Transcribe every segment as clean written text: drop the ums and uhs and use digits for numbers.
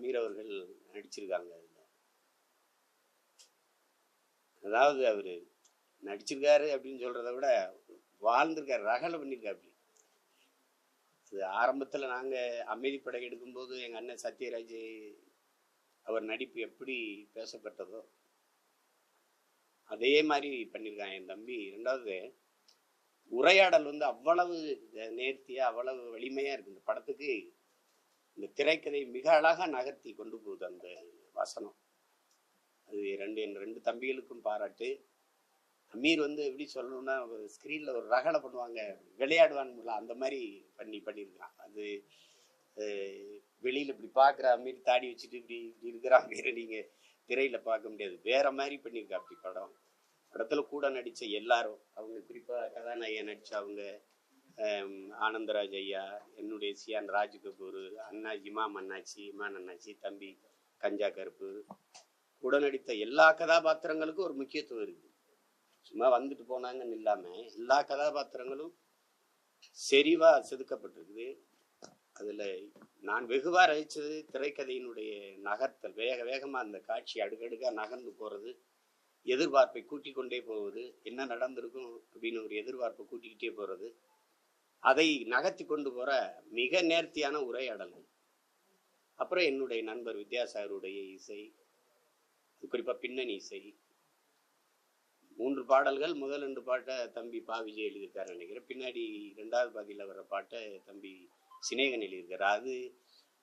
அமீர் அவர்கள் நடிச்சிருக்காங்க. அதாவது அவரு நடிச்சிருக்காரு அப்படின்னு சொல்றதை விட வாழ்ந்திருக்காரு, ரகலை பண்ணியிருக்காரு. அது ஆரம்பத்தில் நாங்கள் அமைதிப்படை எடுக்கும்போது எங்கள் அண்ணன் சத்யராஜ் அவர் நடிப்பு எப்படி பேசப்பட்டதோ அதே மாதிரி பண்ணியிருக்காங்க என் தம்பி. ரெண்டாவது உரையாடல் வந்து அவ்வளவு நேர்த்தியாக அவ்வளவு வலிமையாக இருக்கு இந்த படத்துக்கு. இந்த திரைக்கதை மிக அழகாக நகர்த்தி கொண்டு போகுது அந்த வசனம். அது என் ரெண்டு தம்பிகளுக்கும் பாராட்டு. அமீர் வந்து எப்படி சொல்லணும்னா ஸ்க்ரீனில் ஒரு ரகலை பண்ணுவாங்க, விளையாடுவானுங்களா அந்த மாதிரி பண்ணியிருக்கான். அது வெளியில் இப்படி பார்க்குற அமீர் தாடி வச்சுட்டு இப்படி இருக்கிறாங்க, நீங்கள் திரையில் பார்க்க முடியாது. வேற மாதிரி பண்ணியிருக்கா அப்படி படம். படத்தில் கூட நடித்த எல்லாரும், அவங்க குறிப்பாக கதாநாயகன் நடித்த அவங்க ஆனந்தராஜ் ஐயா, என்னுடைய சியான் ராஜ் கபூர், அண்ணா இமான் அண்ணாச்சி, தம்பி கஞ்சா கருப்பு, கூட நடித்த எல்லா கதாபாத்திரங்களுக்கும் ஒரு முக்கியத்துவம் இருக்குது. சும்மா வந்துட்டு போனாங்கன்னு இல்லாமல் எல்லா கதாபாத்திரங்களும் செறிவாக செதுக்கப்பட்டிருக்குது. அதில் நான் வெகுவாக ரசித்தது திரைக்கதையினுடைய நகர்த்தல். வேகமாக அந்த காட்சி அடுக்கடுக்காக நகர்ந்து போகிறது, எதிர்பார்ப்பை கூட்டிக் கொண்டே போவது, என்ன நடந்திருக்கும் அப்படின்னு ஒரு எதிர்பார்ப்பை கூட்டிக்கிட்டே போகிறது, அதை நகர்த்தி கொண்டு போகிற மிக நேர்த்தியான உரையாடல்கள். அப்புறம் என்னுடைய நண்பர் வித்யாசாகருடைய இசை, குறிப்பாக பின்னணி இசை. 3 பாடல்கள், முதல் 2 பாட்டை தம்பி பா விஜய் எழுதியிருக்காரு நினைக்கிறேன். பின்னாடி 2வது பாதியில் வர்ற பாட்டை தம்பி சினேகன் எழுதியிருக்காரு. அது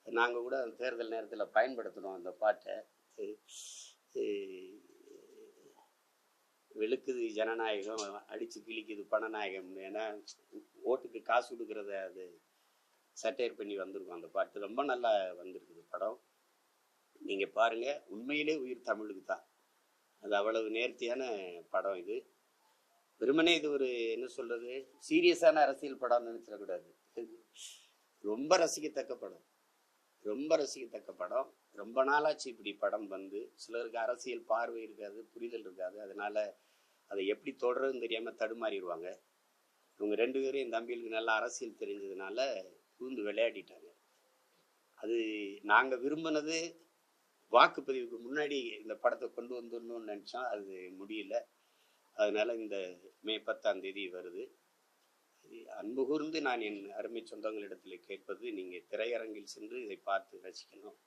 நாங்கள் கூட தேர்தல் நேரத்தில் பயன்படுத்தணும் அந்த பாட்டை. வெளுக்குது ஜனநாயகம், அடித்து கிழிக்குது பணநாயகம், ஏன்னா ஓட்டுக்கு காசு கொடுக்குறத அது சட்டையர் பண்ணி வந்திருக்கும் அந்த பாட்டு. ரொம்ப நல்லா வந்திருக்குது படம். நீங்கள் பாருங்கள், உண்மையிலே உயிர் தமிழுக்கு தான். அது அவ்வளவு நேர்த்தியான படம். இது வெறுமனே இது ஒரு என்ன சொல்றது சீரியஸான அரசியல் படம்னு நினைச்சிடக்கூடாது. ரொம்ப ரசிக்கத்தக்க படம், ரொம்ப நாளாச்சு இப்படி படம் வந்து. சிலருக்கு அரசியல் பார்வை இருக்காது, புரிதல் இருக்காது, அதனால அதை எப்படி தொடர்றதுன்னு தெரியாம தடுமாறிடுவாங்க. இவங்க 2 பேரும் என் தம்பிகளுக்கு நல்லா அரசியல் தெரிஞ்சதுனால பூந்து விளையாடிட்டாங்க. அது நாங்கள் விரும்பினது வாக்குப்பதிவுக்கு முன்னாடி இந்த படத்தை கொண்டு வந்துடணும்னு நினச்சோம், அது முடியல. அதனால இந்த மே 10ஆம் தேதி வருது. அன்பு கூர்ந்து நான் என் அருமை சொந்தங்களிடத்தில் கேட்பது, நீங்கள் திரையரங்கில் சென்று இதை பார்த்து ரசிக்கணும்,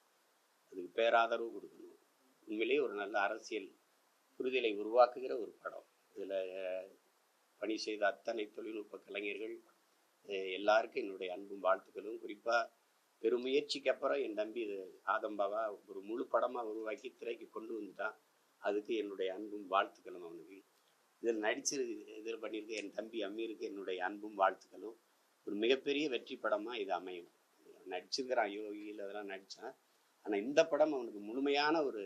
அதுக்கு பேராதரவு கொடுக்கணும். உண்மையிலேயே ஒரு நல்ல அரசியல் புரிதலை உருவாக்குகிற ஒரு படம். இதில் பணி செய்த அத்தனை தொழில்நுட்ப கலைஞர்கள் எல்லாருக்கும் என்னுடைய அன்பும் வாழ்த்துக்களும். குறிப்பாக பெருமுயற்சிக்கு அப்புறம் என் தம்பி இது ஆதம்பாவா ஒரு முழு படமாக உருவாக்கி திரைக்கு கொண்டு வந்துட்டான். அதுக்கு என்னுடைய அன்பும் வாழ்த்துக்களும். அவனுக்கு இதில் நடிச்சு இதில் பண்ணியிருக்க என் தம்பி அமீருக்கு என்னுடைய அன்பும் வாழ்த்துக்களும். ஒரு மிகப்பெரிய வெற்றி படமாக இது அமையும். நடிச்சுக்கிறான், யோகியில் அதெல்லாம் நடித்தான். ஆனால் இந்த படம் அவனுக்கு முழுமையான ஒரு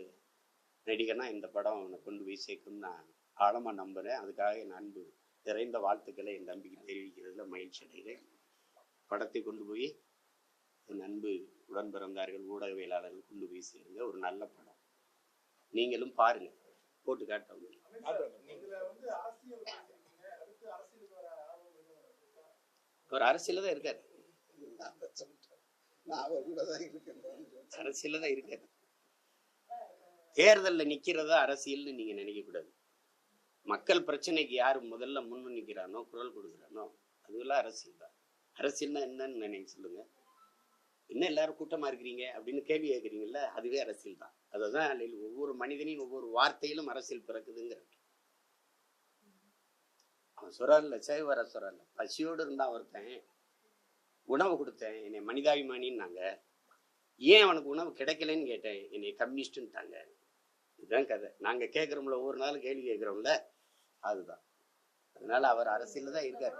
நடிகனா இந்த படம் அவனை கொண்டு போய் சேர்க்கும்னு நான் ஆழமாக நம்புகிறேன். அதுக்காக என் அன்பு நிறைந்த வாழ்த்துக்களை என் தம்பிக்கு தெரிவிக்கிறதுல மகிழ்ச்சி அடைகிறேன். படத்தை கொண்டு போய் என் அன்பு உடன் பிறந்தார்கள், ஊடகவியலாளர்கள் கொண்டு போய் சேருங்க. ஒரு நல்ல படம், நீங்களும் பாருங்க, போட்டு காட்டவங்க. ஒரு அரசியல தான் இருக்காரு, அரசியல தான் இருக்காரு. தேர்தலில் நிக்கிறதா அரசியல்னு நீங்க நினைக்க கூடாது. மக்கள் பிரச்சனைக்கு யாரு முதல்ல முன்னு நிக்கிறானோ, குரல் கொடுக்குறானோ, அதுவெல்லாம் அரசியல் தான். அரசியல்னா என்னன்னு நினைக்க சொல்லுங்க. என்ன எல்லாரும் கூட்டமா இருக்கிறீங்க அப்படின்னு கேள்வி கேட்குறீங்கல்ல, அதுவே அரசியல் தான். அதுதான் ஒவ்வொரு மனிதனின் ஒவ்வொரு வார்த்தையிலும் அரசியல் பிறக்குதுங்கிற. அவன் சொல்றான்ல, சேவர சொல்றான்ல, பசியோடு இருந்தான் ஒருத்தன், உணவு கொடுத்தேன், என்னை மனிதாபிமானின்னாங்க. ஏன் அவனுக்கு உணவு கிடைக்கலன்னு கேட்டேன், என்னை கம்யூனிஸ்டுன்ட்டாங்க. இதுதான் கதை. நாங்க கேட்கிறோம்ல, ஒவ்வொரு நாளும் கேள்வி கேட்கிறோம்ல, அதுதான். அதனால அவர் அரசியல் தான் இருக்காரு.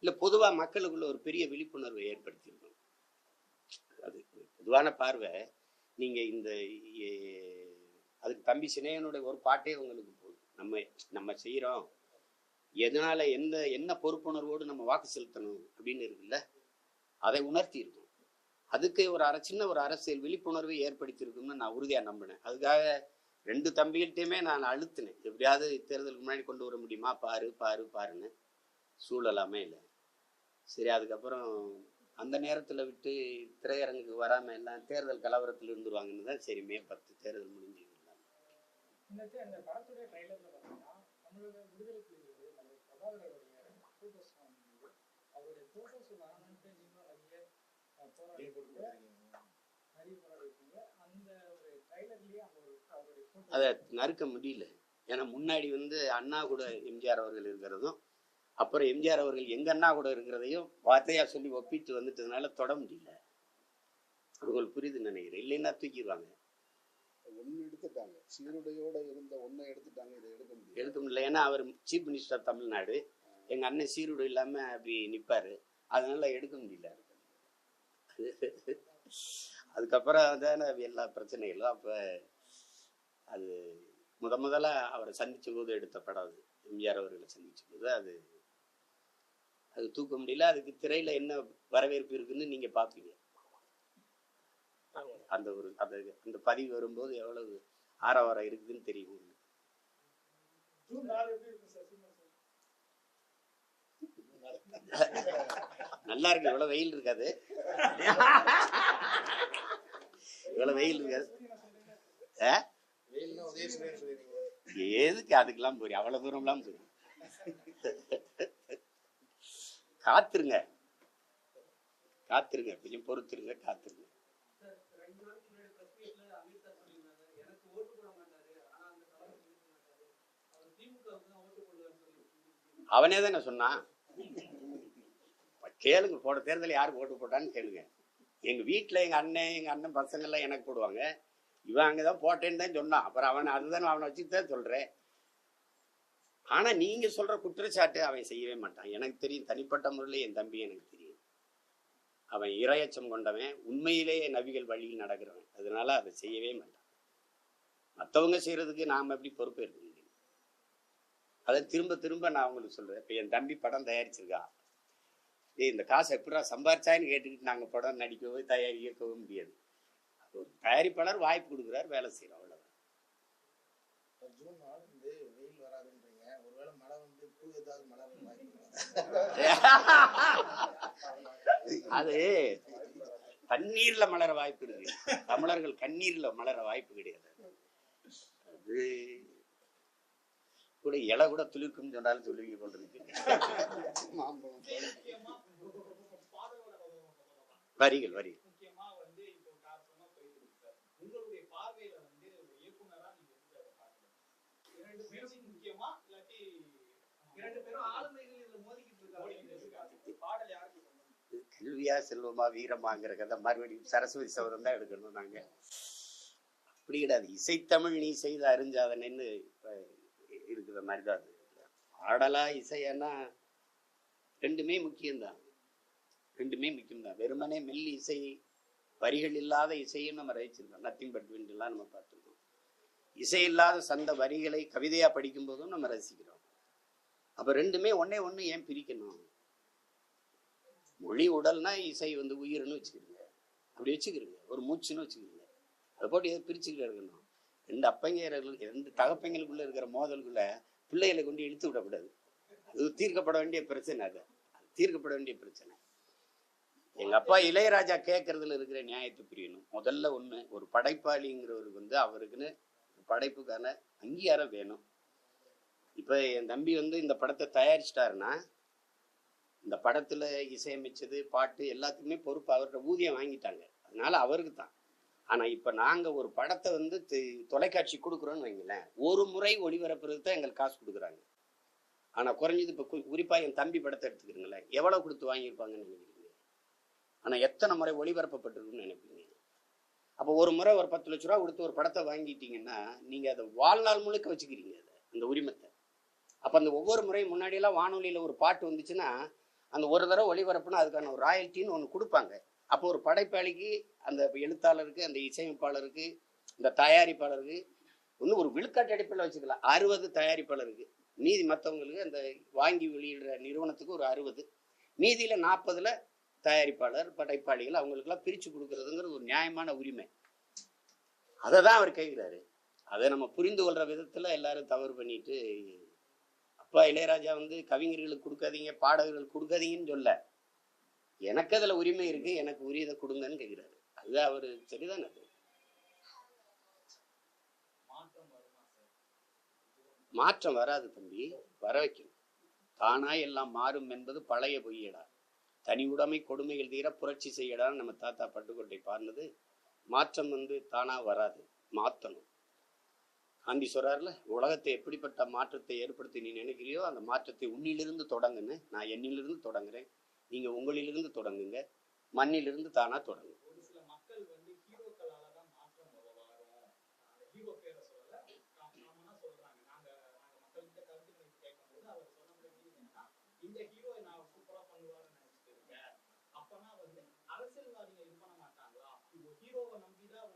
இல்ல, பொதுவா மக்களுக்குள்ள ஒரு பெரிய விழிப்புணர்வை ஏற்படுத்தியிருக்கணும். அது பொதுவான பார்வை. நீங்க இந்த அதுக்கு தம்பி சினேகனுடைய ஒரு பாட்டே உங்களுக்கு போதும். நம்ம செய்யறோம், எதனால என்ன பொறுப்புணர்வோடு நம்ம வாக்கு செலுத்தணும் அப்படின்னு இருக்குல்ல, அதை உணர்த்தி இருக்கும். அதுக்கு சின்ன ஒரு அரசியல் விழிப்புணர்வை ஏற்படுத்தி இருக்கும்னு நான் உறுதியா நம்பினேன். அதுக்காக 2 தம்பிகிட்டையுமே நான் அழுத்தினேன், எப்படியாவது தேர்தலுக்கு முன்னாடி கொண்டு வர முடியுமா, பாருன்னு. சூழலாமே இல்லை. சரி, அதுக்கப்புறம் அந்த நேரத்தில் விட்டு திரையரங்குக்கு வராமல் எல்லாம் தேர்தல் கலவரத்தில் இருந்துருவாங்கன்னு தான் சரி மே 10 தேர்தல் முடிஞ்சு. அந்த படத்துடைய ட்ரைலர்ல பார்த்தீங்கன்னா தமிழக விடுதலை புலிகளுடைய தலைவர் பிரபாகரனுடைய ஃபோட்டோஸ் அவருடைய ஃபோட்டோஸ் வரணும்ட்டு நீங்களும் நிறைய போராடிருக்கீங்க. அந்த ஒரு ட்ரைலர்லயே அவருடைய அதை நறுக்க முடியல. ஏன்னா முன்னாடி வந்து அண்ணா கூட எம்ஜிஆர் அவர்கள் இருக்கிறதும் அப்புறம் எம்ஜிஆர் அவர்கள் எங்க அண்ணா கூட இருக்கிறதையும் வார்த்தையா சொல்லி ஒப்பிட்டு வந்துட்டதுனால தொட முடியல. உங்களுக்கு புரியுதுன்னு நினைக்கிறேன். இல்லைன்னா தூக்கிடுவாங்க. ஒன்னு எடுத்துட்டாங்க, சீருடையோட இருந்த ஒன்னை எடுத்துட்டாங்க, இதை எடுக்க முடியல. ஏன்னா அவர் சீஃப் மினிஸ்டர் தமிழ்நாடு, எங்க அண்ணன் சீருடை இல்லாம அப்படி நிப்பாரு, அதனால எடுக்க முடியல. அதுக்கப்புறம் தானே எல்லா பிரச்சனைகளும். அப்ப அது முதல்ல அவரை சந்திச்ச போது எடுத்த படம் அது. எம்ஜிஆர் அவர்களை சந்திச்ச போது அது தூக்க முடியல. அதுக்கு திரையில என்ன வரவேற்பு இருக்குன்னு நீங்க பாப்பீங்க. அந்த பதிவு வரும்போது எவ்வளவு ஆரவாரம் இருக்குதுன்னு தெரியும். நல்லா இருக்கு. இவ்வளவு வெயில் இருக்காது, இவ்வளவு வெயில் இருக்காது. எதுக்கு அதுக்கெல்லாம் போறீங்க? அவ்வளவு தூரம் எல்லாம் போறீங்க. காத்துருங்க, கொஞ்சம் பொறுத்துருங்க, காத்துருங்க. அவனே தானே சொன்னான். கேளுங்க, போன தேர்தல் யாருக்கு ஓட்டு போட்டான்னு கேளுங்க. எங்க வீட்டுல எங்க அண்ணன் பசங்க எல்லாம் எனக்கு போடுவாங்க. இவன் அங்கதான் போட்டேன்னு தான் சொன்னான். அப்புறம் அவனை வச்சுதான் சொல்றேன். ஆனா நீங்க சொல்ற குற்றச்சாட்டு அவன் செய்யவே மாட்டான். எனக்கு தெரியும், தனிப்பட்ட முறையில என் தம்பி எனக்கு தெரியும். அவன் இரையச்சம் கொண்டவன், உண்மையிலேயே நபிகள் வழியில் நடக்கிறவன். அதனால அதை செய்யவே மாட்டான். மற்றவங்க செய்யறதுக்கு நாம எப்படி பொறுப்பு இருக்க முடியும்? அதை திரும்ப நான் உங்களுக்கு சொல்றேன். இப்ப என் தம்பி படம் தயாரிச்சிருக்கான். இந்த காசை எப்படா சம்பாரிச்சான்னு கேட்டுக்கிட்டு நாங்க படம் நடிக்கவோ இயக்கவோ முடியாது. ஒரு தயாரிப்பாளர் வாய்ப்பு கொடுக்குறாரு, வேலை செய்யறோம், அவ்வளவுதான். அது தண்ணீர்ல மலர வாய்ப்பு இருக்கு. தமிழர்கள் கண்ணீர்ல மலர வாய்ப்பு கிடையாது. அது கூட இலை கூட துளிர்க்கும் சொன்னாலும் சொல்லுவீங்க போல இருக்கு. வரிகள் கல்வியா செல்வமா வீரமாங்கிற கதை மறுபடியும் சரஸ்வதி சௌரம் தான் எடுக்கணும். நாங்க அப்படி கிடையாது. இசைத்தமிழ் நீ செய்த அறிஞ்சாதனைன்னு இருக்கிற மாதிரிதான் அது. பாடலா இசையானா ரெண்டுமே முக்கியம்தான். வெறுமனே மெல்லி இசை, வரிகள் இல்லாத இசையும் நம்ம ரசிச்சிருக்கோம். நத்திங் பட் விண்ட் எல்லாம் நம்ம பார்த்துருக்கோம். இசை இல்லாத சந்த வரிகளை கவிதையா படிக்கும் போதும் நம்ம ரசிக்கிறோம். அப்ப ரெண்டுமே ஒண்ணு ஏன் பிரிக்கணும்? மொழி உடல்னா இசை வந்து உயிர்னு வச்சுக்கிறீங்க, அப்படி வச்சுக்கிறீங்க. ஒரு மூச்சுன்னு வச்சுக்கிறீங்க. அதை போட்டு எதை பிரிச்சுக்கிட்டு இருக்கணும்? ரெண்டு தகப்பங்களுக்குள்ள இருக்கிற மோதலுக்குள்ள பிள்ளைகளை கொண்டு இழுத்து விடக்கூடாது. அது தீர்க்கப்பட வேண்டிய பிரச்சனை. அது தீர்க்கப்பட வேண்டிய பிரச்சனை. எங்க அப்பா இளையராஜா கேட்கறதுல இருக்கிற நியாயத்தை புரியணும். முதல்ல ஒரு படைப்பாளிங்கிறவருக்கு வந்து அவருக்குன்னு படைப்புக்கான அங்கீகாரம் வேணும். இப்ப என் தம்பி வந்து இந்த படத்தை தயாரிச்சிட்டாருன்னா இந்த படத்துல இசையமைச்சது, பாட்டு எல்லாத்துக்குமே பொறுப்பு அவர்கிட்ட ஊதியம் வாங்கிட்டாங்க. அதனால அவருக்கு தான். ஆனா இப்ப நாங்க ஒரு படத்தை வந்து தொலைக்காட்சி கொடுக்குறோன்னு வைங்களேன், ஒரு முறை ஒளிபரப்புறது தான் எங்களுக்கு காசு கொடுக்குறாங்க. ஆனா குறைஞ்சது இப்ப குறிப்பா என் தம்பி படத்தை எடுத்துக்கிறீங்களேன், எவ்வளவு கொடுத்து வாங்கியிருப்பாங்கன்னு நினைக்கிறீங்க? ஆனா எத்தனை முறை ஒளிபரப்பப்பட்டிருக்குன்னு நினைப்பீங்க? அப்போ ஒரு முறை ஒரு 10 லட்ச ரூபா கொடுத்து ஒரு படத்தை வாங்கிட்டீங்கன்னா நீங்க அதை வாழ்நாள் முழுக்க வச்சுக்கிறீங்க அந்த உரிமத்தை. அப்ப அந்த ஒவ்வொரு முறையும் முன்னாடியெல்லாம் வானொலியில ஒரு பாட்டு வந்துச்சுன்னா அந்த ஒரு தடவை ஒளிபரப்புனா அதுக்கான ஒரு ராயல்ட்டின்னு ஒன்று கொடுப்பாங்க. அப்போ ஒரு படைப்பாளிக்கு, அந்த எழுத்தாளருக்கு, அந்த இசையமைப்பாளருக்கு, இந்த தயாரிப்பாளருக்கு ஒரு விழுக்காட்டு அடிப்பில் வச்சுக்கலாம். 60 தயாரிப்பாளருக்கு, மீதி மற்றவங்களுக்கு அந்த வாங்கி வெளியிடுற நிறுவனத்துக்கு ஒரு 60, மீதியில 40ல தயாரிப்பாளர், படைப்பாளிகள் அவங்களுக்கெல்லாம் பிரிச்சு கொடுக்கறதுங்கிறது ஒரு நியாயமான உரிமை. அதை தான் அவர் கேட்கிறாரு. அதை நம்ம புரிந்து கொள்ற விதத்துல எல்லாரும் தவறு பண்ணிட்டு, அப்பா இளையராஜா வந்து கவிஞர்களுக்கு கொடுக்காதீங்க, பாடகர்கள் கொடுக்காதீங்கன்னு சொல்ல, எனக்கு அதுல உரிமை இருக்கு, எனக்கு உரியதை கொடுங்கன்னு கேட்கிறாரு. அது அவரு சரிதானே? அது மாற்றம் வராது தம்பி, வர வைக்கணும். தானாய் எல்லாம் மாறும் என்பது பழைய பொய்யடா. தனி உடைமை கொடுமைகள் தீர புரட்சி செய்யடான்னு நம்ம தாத்தா பட்டுக்கோட்டை பாடினது. மாற்றம் தானா வராது, மாற்றணும். காந்தி சொல்றாருல, உலகத்தை எப்படிப்பட்ட மாற்றத்தை ஏற்படுத்தி நீ நினைக்கிறியோ அந்த மாற்றத்தை உன்னிலிருந்து தொடங்குன்னு. நான் என்னிலிருந்து தொடங்குறேன், நீங்க உங்களிலிருந்து தொடங்குங்க, மண்ணிலிருந்து தானா தொடங்கு. ஒரு சில மக்கள் ஹீரோக்களால தான் மாற்றம் வரும். ஹீரோ பேரை சொல்லல, காமனா சொல்றாங்க. நாங்க மக்கள்கிட்ட கருத்துக்களை கேட்கும்போது அவர் சொன்ன என்னன்னா, இந்த ஹீரோ நான் சூப்பரா பண்ணுவாருன்னு நினைச்சிட்டு இருக்கேன். அப்பனா அரசியல்வாதிகள் இது பண்ண மாட்டாங்களா? இப்போ ஹீரோவை நம்பிதான்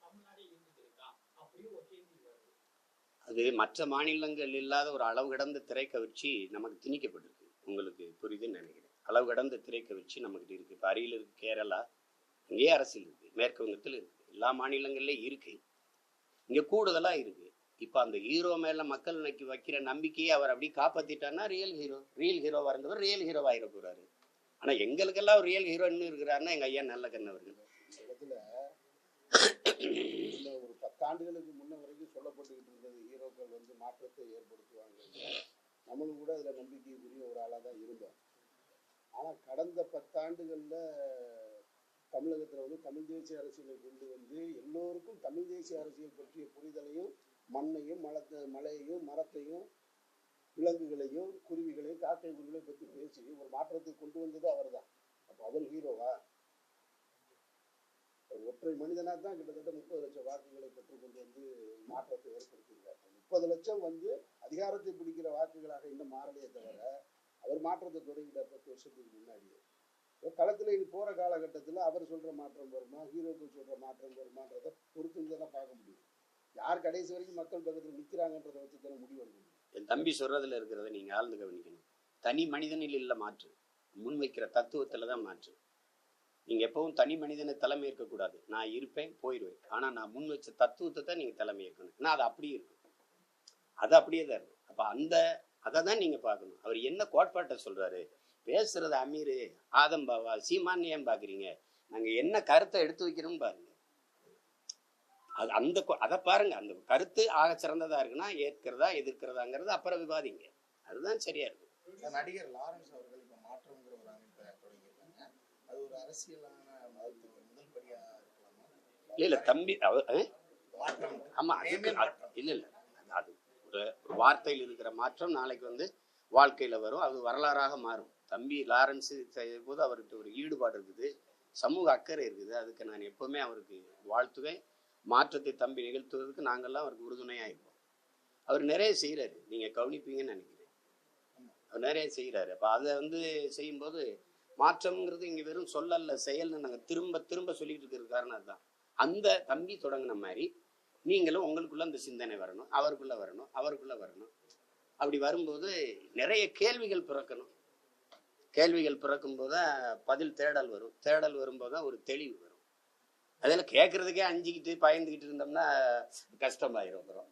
தமிழ்நாடே இருந்துட்டு இருக்கா. அப்படியே ஒரு கேள்வி வருது. அது மற்ற மாநிலங்கள் இல்லாத ஒரு அளவு கடந்த திரைக்கவர்ச்சி நமக்கு திணிக்கப்பட்டிருக்கு. உங்களுக்கு புரியுதுன்னு நினைக்கிறேன். அளவு கடந்த திரைக்கவர்ச்சி நமக்கு இருக்கு. இப்போ அருகில் இருக்கு கேரளா, இங்கேயே அரசியல் இருக்கு. மேற்கு வங்கத்தில் இருக்கு, எல்லா மாநிலங்கள்லயும் இருக்கு. இங்க கூடுதலா இருக்கு. இப்ப அந்த ஹீரோ மேல மக்கள் வைக்கிற நம்பிக்கையை அவர் அப்படி காப்பாத்திட்டாருன்னா ரியல் ஹீரோ இருந்தவர் ரியல் ஹீரோ ஆயிட போறாரு. ஆனா எங்களுக்கெல்லாம் ரியல் ஹீரோ இன்னும் இருக்கிறாருன்னா எங்க ஐயா நல்ல கண்ணவர்கள். ஒரு 10 ஆண்டுகளுக்கு முன்ன வரைக்கும் சொல்லப்பட்டுக்கிட்டு இருந்தது ஹீரோக்கள் மாற்றத்தை ஏற்படுத்துவாங்க. நம்மளும் கூட அதுல நம்பிக்கைக்குரிய ஒரு ஆளா தான் இருந்தோம். ஆனா கடந்த 10 ஆண்டுகள்ல தமிழகத்துல தமிழ் தேசிய அரசியலை கொண்டு எல்லோருக்கும் தமிழ் தேசிய அரசியல் பற்றிய புரிதலையும், மண்ணையும் மலையையும் மரத்தையும் விலங்குகளையும் குருவிகளையும் காக்கை குருவிகளையும் பற்றி பேசி ஒரு மாற்றத்தை கொண்டு வந்தது அவர் தான். அப்ப அவர் ஹீரோவா? ஒரு ஒற்றை மனிதனா தான் கிட்டத்தட்ட 30 லட்சம் வாக்குகளை பெற்றுக்கொண்டு மாற்றத்தை ஏற்படுத்தியிருக்காரு. 30 லட்சம் அதிகாரத்தை பிடிக்கிற வாக்குகளாக இன்னும் மாறலையே தவிர அவர் மாற்றத்தை தொடங்கிட்டார் 10 வருஷத்துக்கு முன்னாடியே. களத்துல இது போற காலகட்டத்தில் அவர் சொல்ற மாற்றம் வருமா, ஹீரோக்கள் சொல்ற மாற்றம் வருமானதை பொறுத்து தான் பார்க்க முடியும். யார் கடைசி வரைக்கும் மக்கள் பக்கத்தில் நிற்கிறாங்கன்றதை வச்சு தானே முடிவு எடுக்க முடியும். என் தம்பி சொல்றதுல இருக்கிறத நீங்க ஆழ்ந்து கவனிக்கணும். தனி மனிதனில் இல்ல மாற்று, முன்வைக்கிற தத்துவத்துலதான் மாற்று. நீங்க எப்பவும் தனி மனிதனை தலைமை ஏற்கக்கூடாது. நான் இருப்பேன், போயிடுவேன். ஆனா நான் முன் வச்ச தத்துவத்தை தான் நீங்க தலைமை ஏற்கணும். ஏன்னா அது அப்படியே இருக்கும், அது அப்படியே தான் இருக்கும். அப்ப அதை தான் நீங்க பார்க்கணும். அவர் என்ன கோட்பாட்டை சொல்றாரு, பேசுறது அமீரு ஆதம் பாவா சீமான் ஏன் பாக்குறீங்க, நாங்க என்ன கருத்தை எடுத்து வைக்கணும்னு பாருங்க. அது அதை பாருங்க. அந்த கருத்து ஆக சிறந்ததா இருக்குன்னா ஏற்கிறதா எதிர்க்கிறதாங்கிறது அப்புறம் விவாதிங்க. அதுதான் சரியா இருக்கும். நடிகர் லாரன்ஸ் அவர்கள் இப்ப மாற்றம்ங்கிற ஒரு அமைப்பை தொடங்கியிருக்காங்க. அது ஒரு அரசியலான முதல் படியா இருக்கலாமா? இல்ல தம்பி ஆமா இல்ல அது ஒரு வார்த்தையில் இருக்கிற மாற்றம் நாளைக்கு வாழ்க்கையில வரும், அது வரலாறாக மாறும். தம்பி லாரன்ஸ் செய்யும் போது அவருக்கு ஒரு ஈடுபாடு இருக்குது, சமூக அக்கறை இருக்குது. அதுக்கு நான் எப்பவுமே அவருக்கு வாழ்த்துவேன். மாற்றத்தை தம்பி நிகழ்த்துவதற்கு நாங்கள்லாம் அவருக்கு உறுதுணையா இருப்போம். அவர் நிறைய செய்யறாரு, நீங்க கவனிப்பீங்கன்னு நினைக்கிறேன். அவர் நிறைய செய்யறாரு. அப்ப அதை செய்யும்போது மாற்றம்ங்கிறது இங்க வெறும் சொல்லல்ல, செயல்னு நாங்க திரும்ப திரும்ப சொல்லிட்டு இருக்கிற காரணம் அதுதான். அந்த தம்பி தொடங்கின மாதிரி நீங்களும் உங்களுக்குள்ள அந்த சிந்தனை வரணும், அவருக்குள்ள வரணும். அப்படி வரும்போது நிறைய கேள்விகள் பிறக்கணும். கேள்விகள் பிறக்கும் போதுதான் பதில் தேடல் வரும். தேடல் வரும்போதுதான் ஒரு தெளிவு வரும். அதெல்லாம் கேட்கறதுக்கே அஞ்சுக்கிட்டு பயந்துகிட்டு இருந்தோம்னா கஷ்டமாயிரும். அப்புறம்